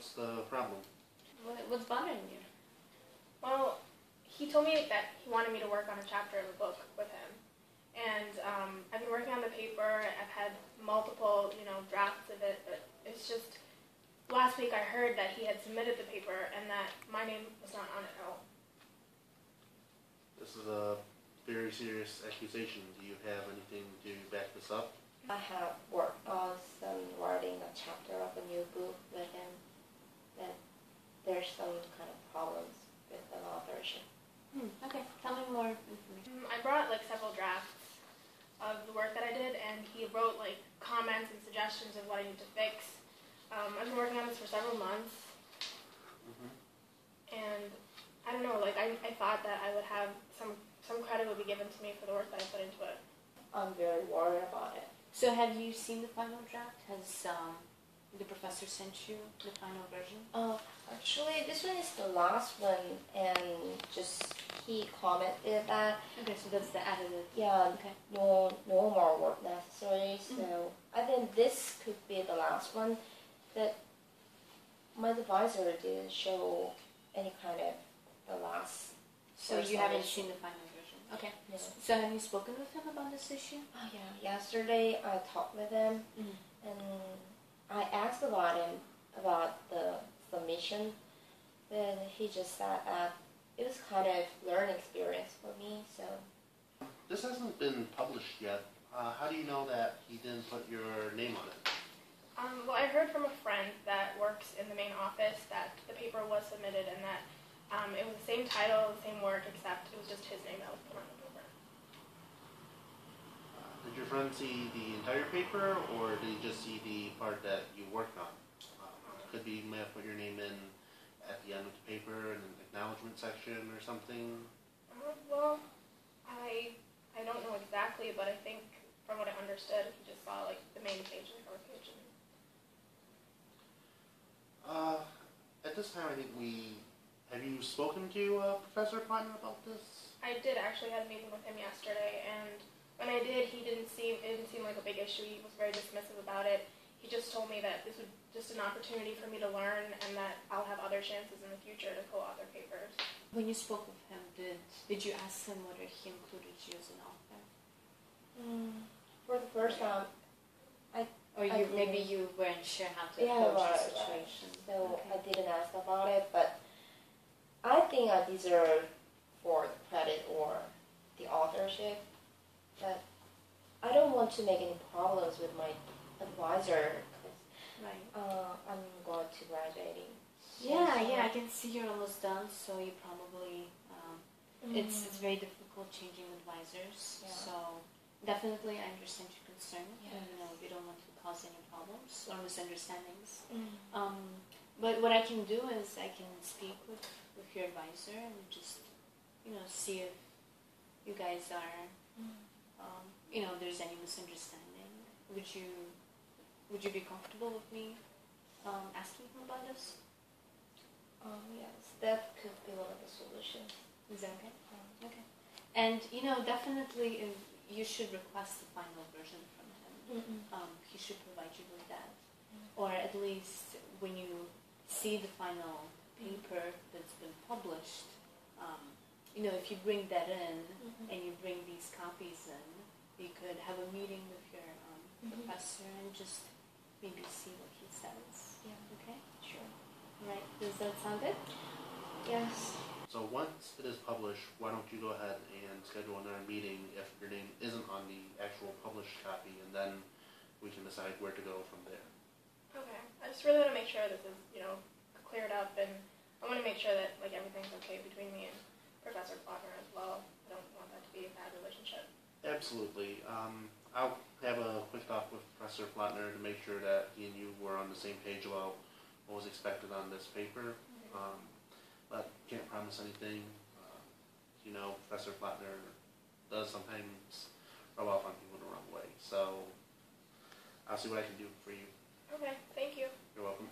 What's the problem? What's bothering you? Well, he told me that he wanted me to work on a chapter of a book with him. And I've been working on the paper. I've had multiple, drafts of it, but it's just, last week I heard that he had submitted the paper and that my name was not on it at all. This is a very serious accusation. Do you have anything to back this up? I have worked on writing a chapter of a new book with him, and there's some kind of problems with the authorship. Okay, tell me more information. I brought several drafts of the work that I did, and he wrote comments and suggestions of what I need to fix. I've been working on this for several months, and I don't know, I thought that I would have some credit would be given to me for the work that I put into it. I'm very worried about it. So have you seen the final draft? Has the professor sent you the final version? Actually, this one is the last one, and just he commented that. Okay, so that's the edited. Yeah. Okay. No more work necessary. So I think this could be the last one. But my advisor didn't show any kind of the last. So you haven't seen the final version. Okay. Yeah. So have you spoken with him about this issue? Oh yeah. Yesterday I talked with him, and I asked about the submission, but he just said that it was kind of learning experience for me. So This hasn't been published yet. How do you know that he didn't put your name on it? Well, I heard from a friend that works in the main office that the paper was submitted and that it was the same title, the same work, except it was just his name that was put on the paper. Did your friend see the entire paper, or did he just see the part that you worked on? Could be you may have put your name in at the end of the paper in an acknowledgement section or something. Well, I don't know exactly, but I think from what I understood, he just saw the main page and the cover page. At this time, I think have you spoken to Professor Plattner about this? I did actually have a meeting with him yesterday, and when I did, it didn't seem like a big issue. He was very dismissive about it. He just told me that this was just an opportunity for me to learn, and that I'll have other chances in the future to co-author papers. When you spoke with him, did you ask him whether he included you as an author? for the first time, Maybe you weren't sure how to approach the situation. Right. So I didn't ask about it, but I think I deserve for the credit or the authorship. But I don't want to make any problems with my advisor because I'm going to graduating. Yeah, I can see you're almost done, so you probably, it's very difficult changing advisors, so definitely I understand your concern, and we don't want to cause any problems or misunderstandings. But what I can do is I can speak with your advisor and just, see if you guys are, there's any misunderstanding. Would you be comfortable with me asking him about this? Yes, that could be one of the solutions. Is that okay? Okay. And, definitely you should request the final version from him. He should provide you with that. Or at least when you see the final paper that's been published, if you bring that in and you bring these copies in, you could have a meeting with your professor and just maybe see what he says. Yeah. Okay? Sure. Right. Does that sound good? Yes. So once it is published, why don't you go ahead and schedule another meeting if your name isn't on the actual published copy, and then we can decide where to go from there. Okay. I just really want to make sure this is, cleared up, and I want to make sure that everything's okay between me and Professor Plattner as well. I don't want that to be a bad relationship. Absolutely. I'll have a quick talk with Professor Plattner to make sure that he and you were on the same page about what was expected on this paper. But can't promise anything. Professor Plattner does sometimes rub off on people the wrong way. So I'll see what I can do for you. Okay, thank you. You're welcome.